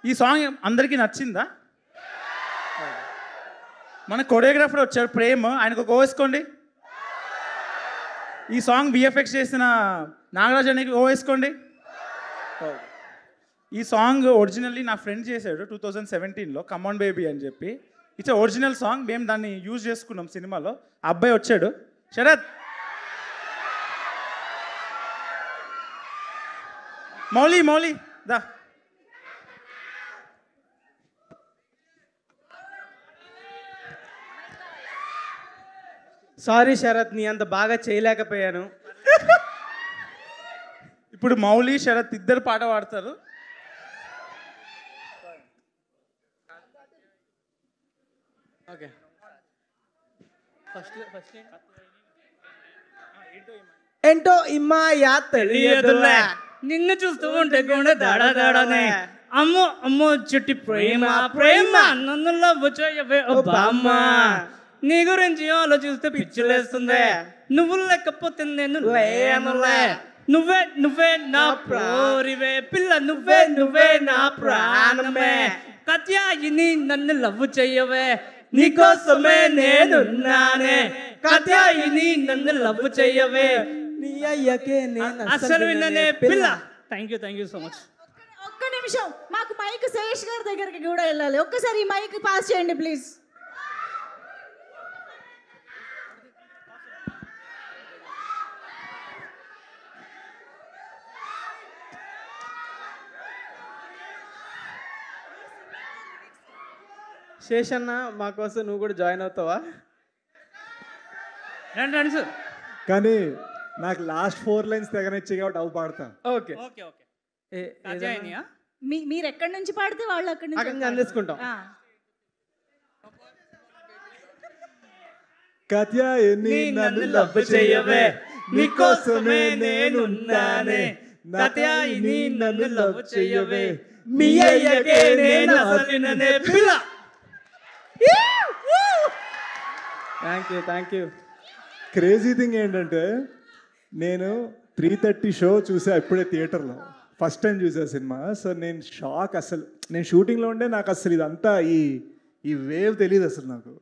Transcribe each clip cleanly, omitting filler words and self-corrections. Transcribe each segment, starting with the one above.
ఈ సాంగ్ అందరికీ నచ్చిందా? మన కొరియోగ్రాఫర్ వచ్చాడు ప్రేమ్, ఆయనకు ఒక వేసుకోండి. ఈ సాంగ్ విఎఫ్ఎక్స్ చేసిన నాగరాజ్ అనికి ఓ వేసుకోండి. ఈ సాంగ్ ఒరిజినల్లీ నా ఫ్రెండ్ చేశాడు 2017లో, కమాన్ బేబీ అని చెప్పి. ఇట్స్ ఒరిజినల్ సాంగ్, మేము దాన్ని యూజ్ చేసుకున్నాం సినిమాలో. ఆ అబ్బాయి వచ్చాడు, శరత్ మౌలి దా. సారీ శరత్, నీ అంత బాగా చేయలేకపోయాను. ఇప్పుడు మౌలి శరత్ ఇద్దరు పాట పాడతారు. ఓకే, ఏంటో ఇమ్మా యా తెలియదులే, నిన్ను చూస్తూ ఉంటే గుండె దాడానే. అమ్మో అమ్మో చుట్టి ప్రేమ ప్రేమ, నన్ను లవ్ చేయవే ఓ బామ్మ. నీ గురించి ఆలోచిస్తే పిచ్చిలేస్తుంది, నువ్వు లేకపోతే నేను లేనులే. నువ్వే నా ప్రోరివే పిల్ల, నువ్వే నా ప్రాణమే. కత్యాయిని నన్ను లవ్ చెయ్యవే, నీకోసమే నేనున్నానే. కత్యాయిని నన్ను లవ్ చెయ్యవే, నీ అయ్యకే నేను అసలు విన్ననే పిల్ల. Thank you so much. ఒక్క నిమిషం, మాకు మైక్ శేష్ గారి దగ్గరికి కూడా వెళ్ళాలి. ఒక్కసారి ఈ మైక్ పాస్ చేయండి ప్లీజ్. శేషన్న, మా కోసం నువ్వు కూడా జాయిన్ అవుతావా? రండి సార్. కానీ నాకు లాస్ట్ 4 లైన్స్ తెగనిచ్చి కాబట్టి అవి పాడతా. ఓకే, మీరు ఎక్కడి నుంచి పాడితే వాళ్ళు అక్కడి నుంచి అందేసుకుంటాం. కత్యాయిని నన్ను లవ్ చేయవే, నీకోసమే నేనున్నానే. కత్యాయిని నన్ను లవ్ చేయవే, మీ అయ్యకే నేను అసలు విన్ననే పిల్ల. Thank you. క్రేజీ థింగ్ ఏంటంటే నేను 3:30 షో చూసా ఇప్పుడే థియేటర్లో, ఫస్ట్ టైం చూసా సినిమా. సో నేను షాక్, అసలు నేను షూటింగ్లో ఉండే నాకు అసలు ఇదంతా ఈ వేవ్ తెలియదు అసలు నాకు.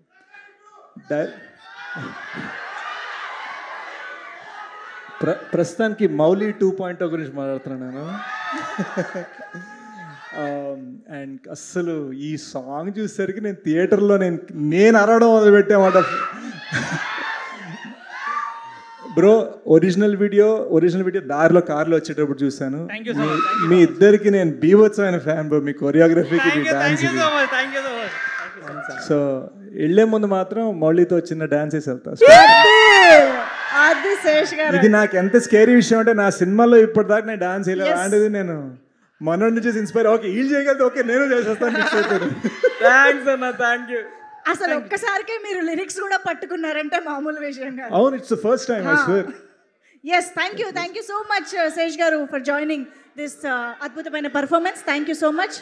ప్రస్తుతానికి మౌలి 2.0 గురించి మాట్లాడుతున్నాను నేను. అండ్ అస్సలు ఈ సాంగ్ చూసేసరికి నేను థియేటర్లో నేను అరవడం మొదలుపెట్టామాట. బ్రో, ఒరిజినల్ వీడియో దారిలో కార్లో వచ్చేటప్పుడు చూసాను. మీ ఇద్దరికి నేను బీభత్సమైన ఫ్యాన్ బ్రో, మీ కొరియోగ్రఫీకి, మీ డాన్స్. సో వెళ్ళే ముందు మాత్రం మౌలితో చిన్న డాన్స్ వేసి వెళ్తా. ఇది నాకు ఎంత స్కేరీ విషయం అంటే, నా సినిమాలో ఇప్పటిదాకా నేను డాన్స్ వేయలేదు. అలాంటిది నేను మనోడి నుంచి ఇన్స్పైర్, ఓకే వీళ్ళు చేయగలితే ఓకే నేను చేసేస్తాను. థ్యాంక్స్ అన్న, థ్యాంక్ యూ. అసలు ఒక్కసారికే మీరు లిరిక్స్ కూడా పట్టుకున్నారంటే మామూలు విషయం కాదు. అవును, it's the first time I swear. Yes, thank you so much Sesh గారు ఫర్ జాయినింగ్ దిస్ అద్భుతమైన performance. Thank you so much.